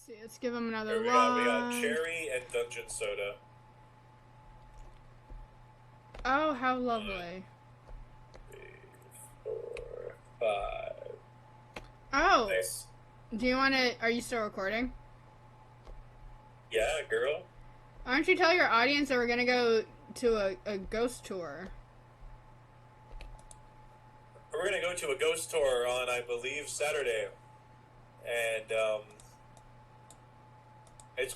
see, let's give him another Here we got cherry and dungeon soda. Oh, how lovely. 1, 2, 3, 4, 5. Oh. Nice. Do you want to... Are you still recording? Yeah, girl. Why don't you tell your audience that we're going to go to a ghost tour? We're going to go to a ghost tour on, I believe, Saturday. And, it's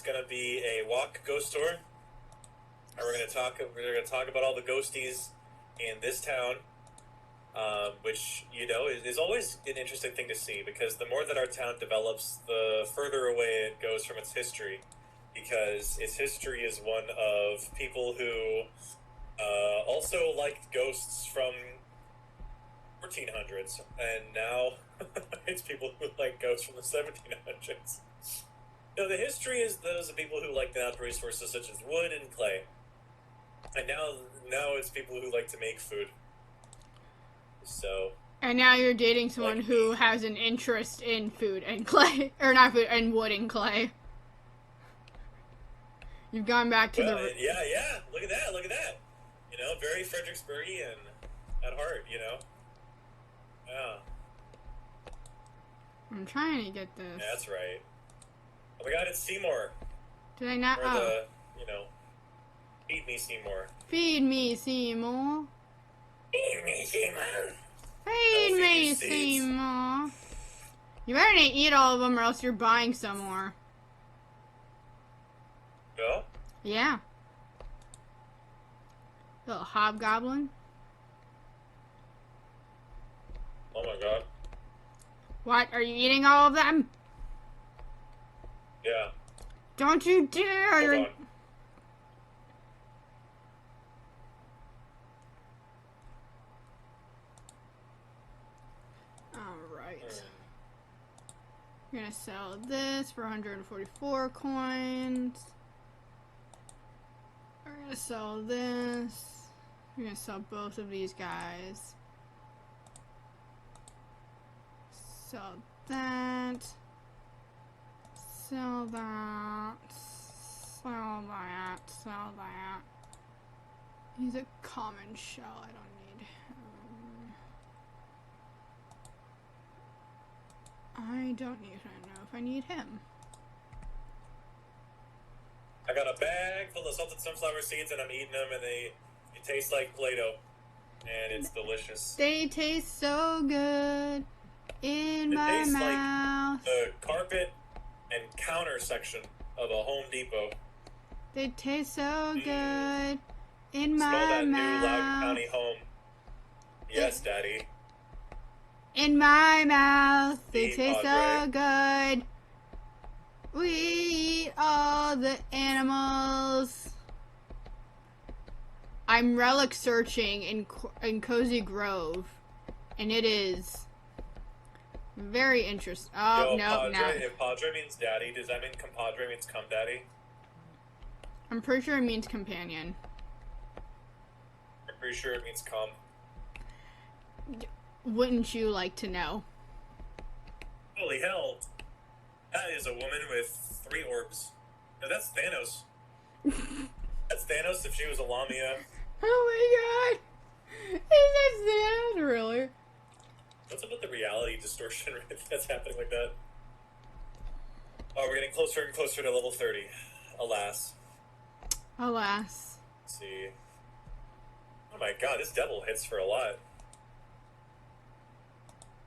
gonna be a walk ghost tour. And we're gonna talk about all the ghosties in this town. Which, you know, is always an interesting thing to see, because the more that our town develops, the further away it goes from its history. Because its history is one of people who also liked ghosts from 1400s, and now it's people who like ghosts from the 1700s. No, the history is those of people who like natural resources such as wood and clay. And now it's people who like to make food. So. And now you're dating someone like who has an interest in food and clay. Or not food, and wood and clay. You've gone back to the... Yeah. Look at that. You know, very Fredericksburgian at heart, you know. Yeah. I'm trying to get this. Yeah, that's right. Oh my god, it's Seymour. Did I not? Or the, you know, feed me Seymour. Feed me, Seymour. Feed me, Seymour. Feed me, Seymour. You better not eat all of them or else you're buying some more. Yeah? Yeah. Little hobgoblin. Oh my god. What? Are you eating all of them? Yeah. Don't you dare! Hold on. Alright. We're gonna sell this for 144 coins. We're gonna sell this. We're gonna sell both of these guys. Sell that. Sell that. Sell that. Sell that. He's a common shell. I don't need him. I don't need him. I know if I need him. I got a bag full of salted sunflower seeds and I'm eating them, and they taste like Play-Doh. And it's delicious. They taste so good in my mouth. Like the carpet and counter section of a Home Depot. They taste so good in my Smell that mouth. new Loudoun County home. Yes, Daddy. In my mouth, they Eat, taste so good. We eat all the animals. I'm relic searching in Cozy Grove, and it is very interesting. Oh, Yo, no. If Padre means daddy, does that mean compadre means come daddy? I'm pretty sure it means companion. I'm pretty sure it means come. Wouldn't you like to know? Holy hell. That is a woman with 3 orbs. No, that's Thanos. That's Thanos if she was a Lamia. Oh my god! Is that Thanos? Really? What's up with the reality distortion that's happening like that? Oh, we're getting closer and closer to level 30. Alas. Alas. Let's see. Oh my god, this devil hits for a lot.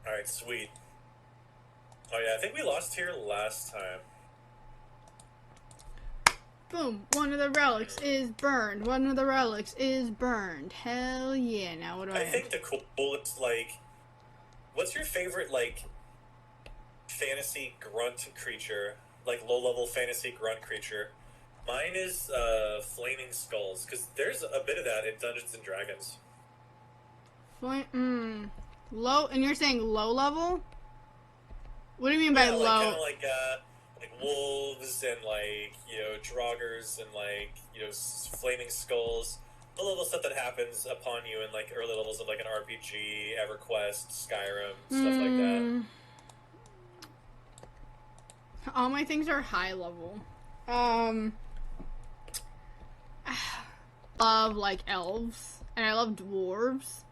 Alright, sweet. Oh yeah, I think we lost here last time. Boom. One of the relics is burned. One of the relics is burned. Hell yeah. Now what do I think the coolest, like... What's your favorite, like, fantasy grunt creature? Like, low-level fantasy grunt creature? Mine is, Flaming Skulls, because there's a bit of that in Dungeons & Dragons. Low... And you're saying low level? What do you mean by low? Kind of like wolves and, like, you know, draugrs and, like, you know, flaming skulls. The level stuff that happens upon you in, like, early levels of, like, an RPG, EverQuest, Skyrim, stuff like that. All my things are high level. Love like elves, and I love dwarves.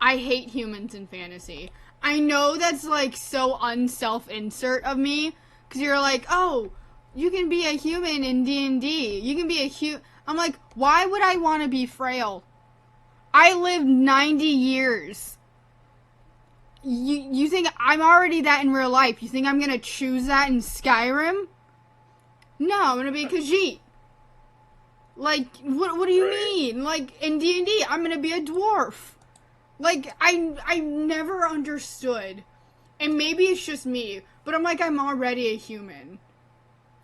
I hate humans in fantasy. I know that's like so unself-insert of me, because you're like, oh, you can be a human in D&D. You can be a I'm like, why would I want to be frail? I lived 90 years. You think I'm already that in real life? You think I'm gonna choose that in Skyrim? No, I'm gonna be a Khajiit. Like, what do you mean? Like, in D&D, I'm gonna be a dwarf. Like, I never understood. And maybe it's just me, but I'm like, I'm already a human.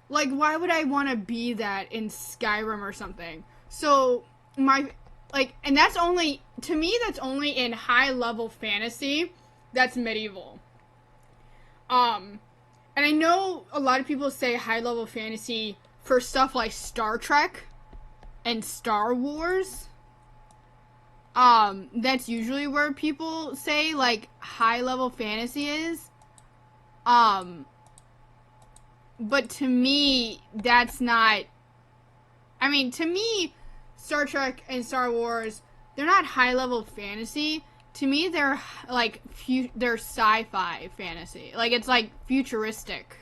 Like, why would I want to be that in Skyrim or something? So, and that's only, to me, that's only in high-level fantasy that's medieval. And I know a lot of people say high-level fantasy for stuff like Star Trek and Star Wars. That's usually where people say, like, high-level fantasy is. But to me, that's not... I mean, to me, Star Trek and Star Wars, they're not high-level fantasy. To me, they're, like, they're sci-fi fantasy. Like, it's, like, futuristic.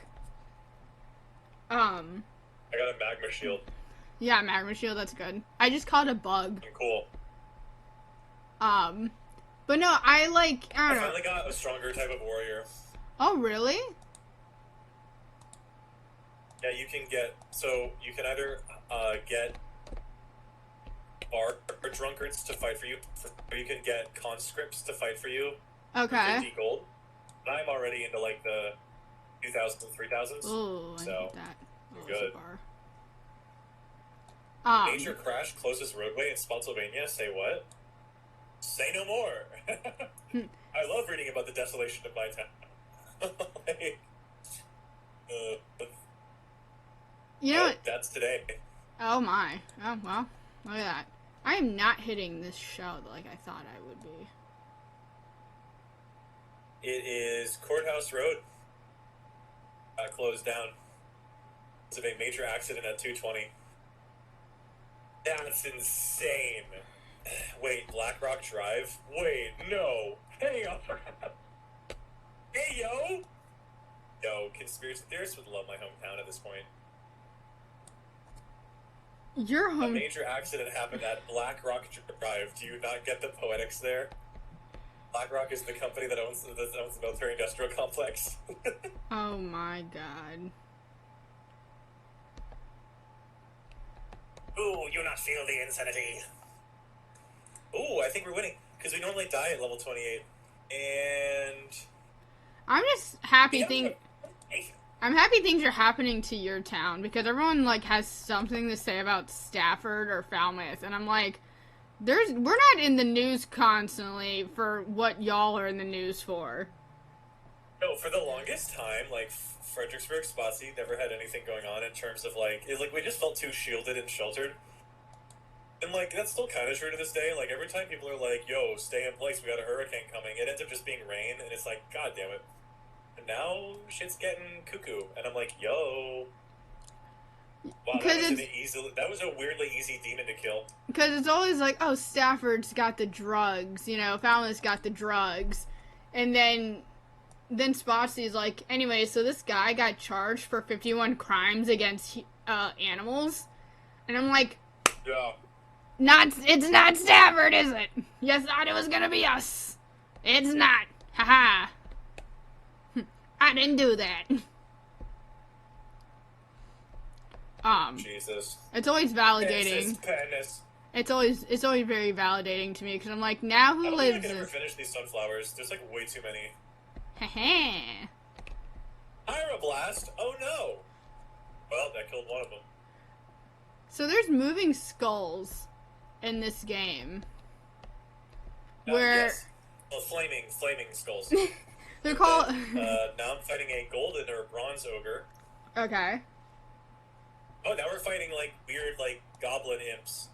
I got a magma shield. Yeah, magma shield, that's good. I just caught a bug. Cool. But no, I don't know. I finally got a stronger type of warrior. Oh, really? Yeah, you can get, so you can either get bar drunkards to fight for you, or you can get conscripts to fight for you. Okay. 50 gold. And I'm already into like the 2000s and 3000s. Oh, I so hate that. Oh, good. Major crash, closest roadway in Spotsylvania. Say what? Say no more. I love reading about the desolation of my town. Like, you know what? That's today. Oh my. Oh, well. Look at that. I am not hitting this show like I thought I would be. It is Courthouse Road. Closed down. It's a major accident at 220. That's insane. Wait, Blackrock Drive? Wait, no. Hey, hey, yo! Yo, conspiracy theorists would love my hometown at this point. Your home... A major accident happened at Blackrock Drive. Do you not get the poetics there? BlackRock is the company that owns the military-industrial complex. Oh my god. Ooh, you not feel the insanity. Ooh, I think we're winning. Because we normally die at level 28. And... I'm just happy I'm happy things are happening to your town. Because everyone, like, has something to say about Stafford or Falmouth. And I'm like... we're not in the news constantly for what y'all are in the news for. No, for the longest time, like, Fredericksburg, Spotsy never had anything going on in terms of, like, we just felt too shielded and sheltered. And, like, that's still kind of true to this day. Like, every time people are like, yo, stay in place, we got a hurricane coming, it ends up just being rain, and it's like, god damn it. And now, shit's getting cuckoo. And I'm like, yo... Wow, that was a weirdly easy demon to kill. Because it's always like, oh, Stafford's got the drugs, you know, Falmouth's got the drugs. And then Spotsy's like, anyway, so this guy got charged for 51 crimes against animals. And I'm like, yeah. It's not Stafford, is it? You thought it was gonna be us. It's not. Haha. I didn't do that. Jesus. It's always validating. Penis. It's always very validating to me because I'm like, now who lives? I can never finish these sunflowers. There's like way too many. Heh. Pyroblast? Oh no! Well, that killed one of them. So there's moving skulls in this game. Where? Yes. Well, flaming skulls. They're called. Now I'm fighting a golden or bronze ogre. Okay. Oh, now we're fighting, like, weird, like, goblin imps.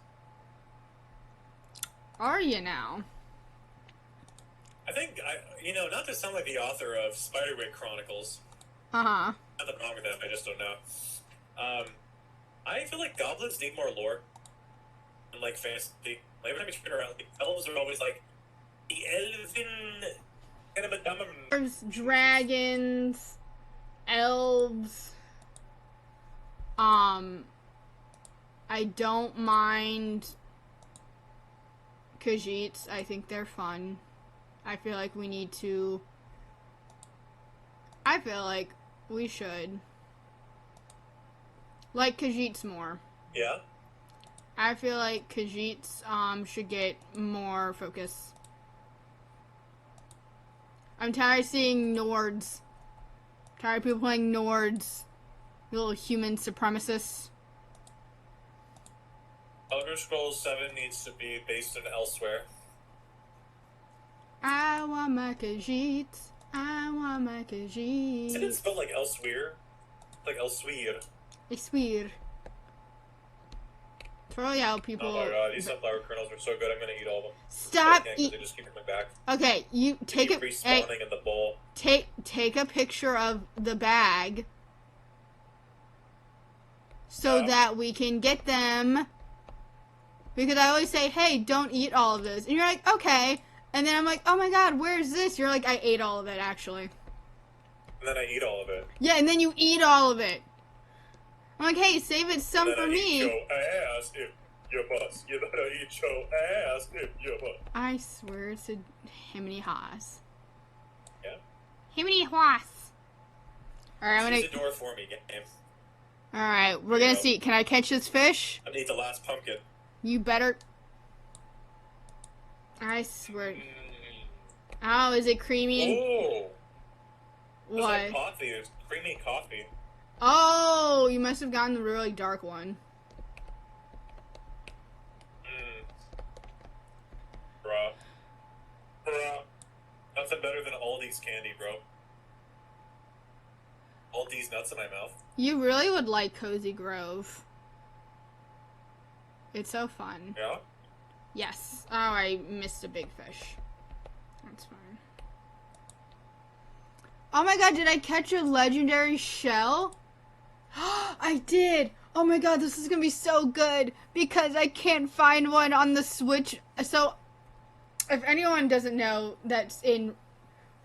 Are you now? I think, not to sound like the author of Spiderwick Chronicles. Uh-huh. nothing wrong with them. I just don't know. I feel like goblins need more lore. And like fantasy. Like every time you turn around, like, elves are always like the elven kind of a dumb. There's dragons, elves. I don't mind Khajiits. I think they're fun. I feel like we need to. I feel like we should like Khajiits more. Yeah. I feel like Khajiits should get more focus. I'm tired of seeing Nords. Tired of people playing Nords. Little human supremacists. Elder Scrolls 7 needs to be based in elsewhere. I want my Khajiits. I want my Khajiits. Isn't it spelled like elsewhere? Like elsewhere. It's weird. Throw out people. Oh my god, these sunflower kernels are so good. I'm gonna eat all of them. Stop eating. They just keep coming back. Okay, you take it. Respawning in the bowl. Take a picture of the bag, so that we can get them. Because I always say, "Hey, don't eat all of this," and you're like, "Okay," and then I'm like, "Oh my god, where is this?" You're like, "I ate all of it, actually." And then I eat all of it. Yeah, and then you eat all of it. I'm like, "Hey, save it some for me." Eat your ass if you must. You better eat your ass if you must. I swear to Himiny Haas. Yeah. Himiny Haas. Alright, I'm gonna. Choose a door for me, game. Alright, we're gonna see. Can I catch this fish? I'm gonna eat the last pumpkin. You better. I swear. Oh, is it creamy? Oh. What? It's like coffee. It's creamy coffee. Oh, you must have gotten the really dark one. Bruh. Nothing better than Aldi's candy, bro. Aldi's nuts in my mouth. You really would like Cozy Grove. It's so fun. Yeah? Yes. Oh, I missed a big fish. That's fine. Oh my god, did I catch a legendary shell? I did! Oh my god, this is gonna be so good because I can't find one on the Switch. So, if anyone doesn't know, that's in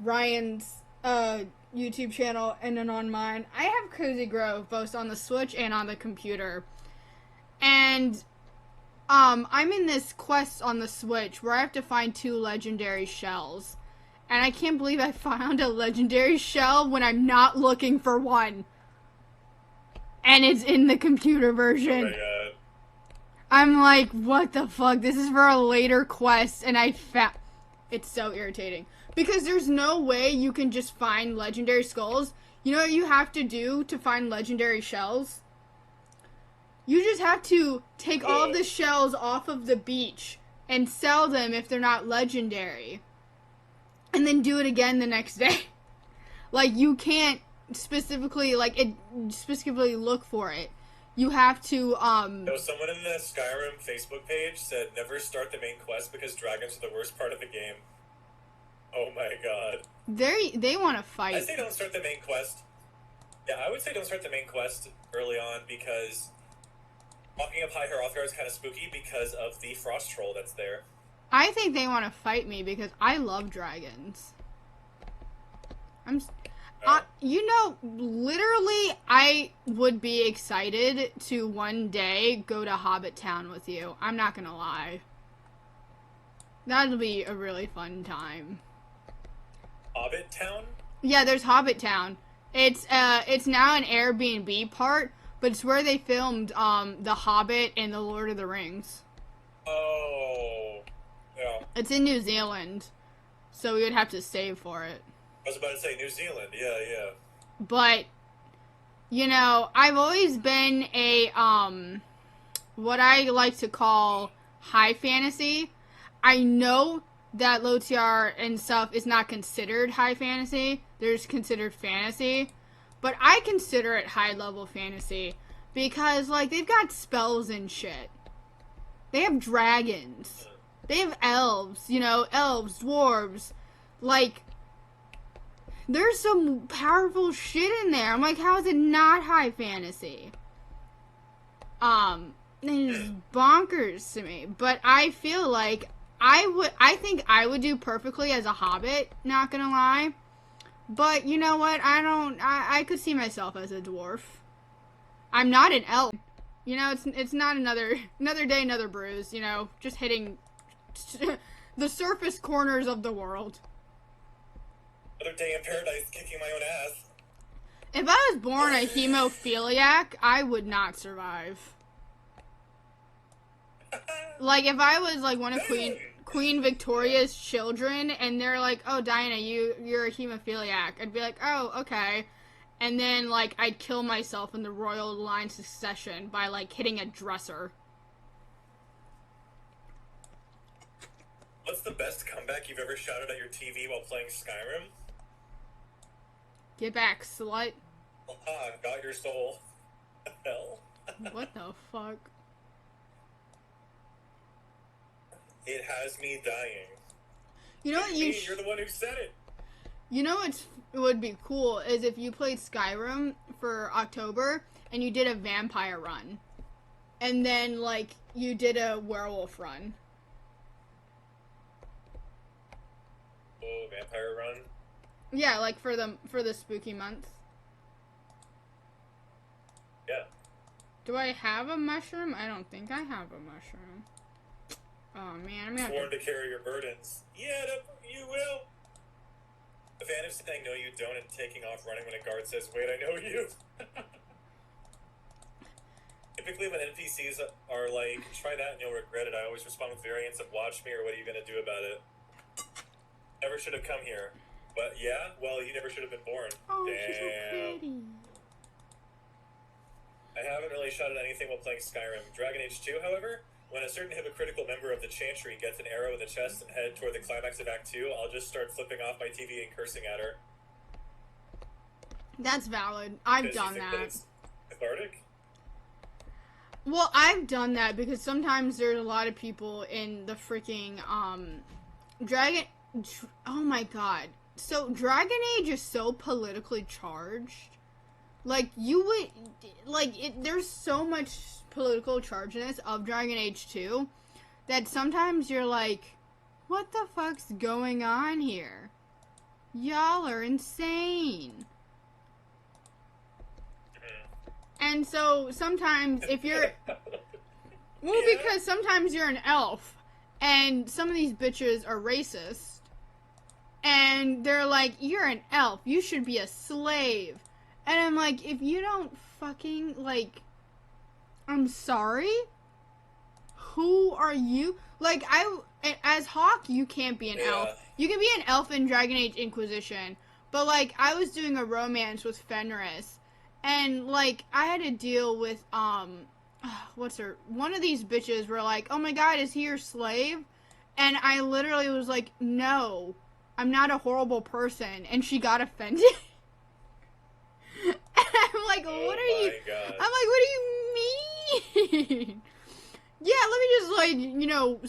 Ryan's YouTube channel and then on mine, I have Cozy Grove both on the Switch and on the computer. And I'm in this quest on the Switch where I have to find 2 legendary shells. And I can't believe I found a legendary shell when I'm not looking for one. And it's in the computer version. Oh my god. I'm like, what the fuck? This is for a later quest, and it's so irritating. Because there's no way you can just find legendary skulls. You know what you have to do to find legendary shells? You just have to take all of the shells off of the beach and sell them if they're not legendary. And then do it again the next day. Like, you can't specifically look for it. You have to, No, someone in the Skyrim Facebook page said, never start the main quest because dragons are the worst part of the game. Oh my god. They want to fight. I say don't start the main quest. Yeah, I would say don't start the main quest early on because walking up High Hrothgar is kind of spooky because of the frost troll that's there. I think they want to fight me because I love dragons. You know, literally, I would be excited to one day go to Hobbit Town with you. I'm not gonna lie. That'll be a really fun time. Hobbit Town? Yeah, there's Hobbit Town. It's now an Airbnb part, but it's where they filmed The Hobbit and The Lord of the Rings. Oh, yeah. It's in New Zealand, so we would have to save for it. I was about to say New Zealand, yeah. But, you know, I've always been a, what I like to call high fantasy. I know that Lotiar and stuff is not considered high fantasy. They're just considered fantasy. But I consider it high-level fantasy because, like, they've got spells and shit. They have dragons. They have elves, you know, elves, dwarves. Like, there's some powerful shit in there. I'm like, how is it not high fantasy? It's bonkers to me. But I feel like I think I would do perfectly as a hobbit, not gonna lie. But you know what? I could see myself as a dwarf. I'm not an elf. You know, it's not another day, another bruise, you know, just hitting the surface corners of the world. Another day in paradise kicking my own ass. If I was born a hemophiliac, I would not survive. Like, if I was, like, one of Queen Victoria's children, and they're like, oh, Diana, you're a hemophiliac, I'd be like, oh, okay. And then, like, I'd kill myself in the royal line succession by, like, hitting a dresser. What's the best comeback you've ever shouted at your TV while playing Skyrim? Get back, slut. Aha, got your soul. Hell. What the fuck? It has me dying. You know what You're the one who said it. You know what would be cool is if you played Skyrim for October and you did a vampire run. And then, like, you did a werewolf run. Oh, vampire run? Yeah, like for the spooky month. Yeah. Do I have a mushroom? I don't think I have a mushroom. Oh man, I'm gonna Sworn to carry your burdens. Yeah, you will. The fan of saying no you don't and taking off running when a guard says, wait, I know you. Typically when NPCs are like, try that and you'll regret it, I always respond with variants of watch me or what are you gonna do about it? Never should have come here. But yeah, well, you never should have been born. Oh, damn. she's so pretty. I haven't really shot at anything while playing Skyrim. Dragon Age 2, however, when a certain hypocritical member of the Chantry gets an arrow in the chest and head toward the climax of Act 2, I'll just start flipping off my TV and cursing at her. That's valid. I've done that. It's cathartic? Well, I've done that because sometimes there's a lot of people in the freaking, oh my god. So, Dragon Age is so politically charged. Like, there's so much political chargedness of Dragon Age 2 that sometimes you're like, what the fuck's going on here? Y'all are insane. And so, sometimes if you're... Well, because sometimes you're an elf, and some of these bitches are racist. And they're like, you're an elf, you should be a slave. And I'm like, if you don't fucking, like, I'm sorry? Who are you? Like, as Hawk, you can't be an elf. You can be an elf in Dragon Age Inquisition. But, like, I was doing a romance with Fenris. And, like, I had to deal with, one of these bitches were like, oh my god, is he your slave? And I literally was like, no, I'm not a horrible person. And she got offended. I'm like, what are you? God. I'm like, what do you mean? Yeah, let me just, like, you know,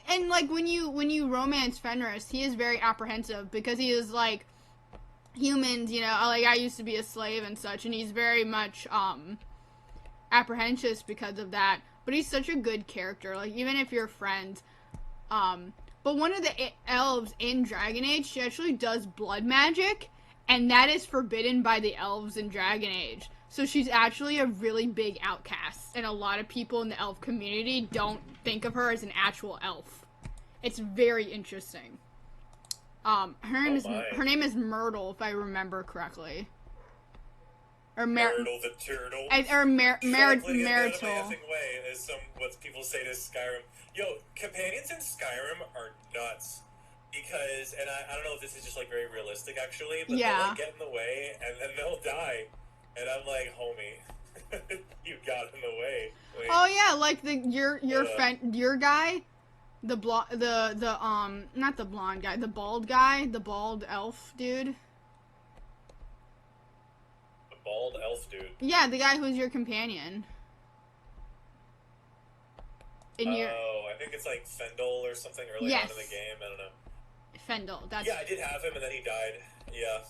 and, like, when you romance Fenris, he is very apprehensive because he is, like, humans, you know, like, I used to be a slave and such, and he's very much, apprehensive because of that, but he's such a good character, like, even if you're friends, but one of the elves in Dragon Age, she actually does blood magic, and that is forbidden by the elves in Dragon Age. So she's actually a really big outcast, and a lot of people in the elf community don't think of her as an actual elf. It's very interesting. Her name is Myrtle, if I remember correctly. Or Myrtle the turtle. Myrtle. Way is what people say to Skyrim. Yo, companions in Skyrim are nuts. Because, and I don't know if this is just, like, very realistic, actually, but they'll, like, get in the way, and then they'll die. And I'm like, homie, you got in the way. Wait. Oh, yeah, like, your guy, not the blonde guy, the bald guy, the bald elf dude. The bald elf dude? Yeah, the guy who's your companion. I think it's, like, Fendel or something early on in the game, I don't know. Fendel, Yeah, I did have him, and then he died. Yeah.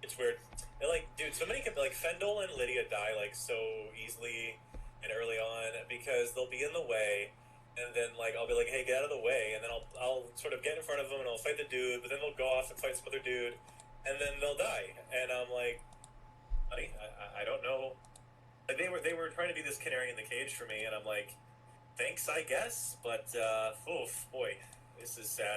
It's weird. And like, dude, so many like Fendel and Lydia die like so easily and early on because they'll be in the way, and then like I'll be like, hey, get out of the way, and then I'll sort of get in front of them and I'll fight the dude, but then they'll go off and fight some other dude, and then they'll die, and I'm like, buddy, I don't know. Like they were trying to be this canary in the cage for me, and I'm like, thanks, I guess, but oof, boy, this is sad.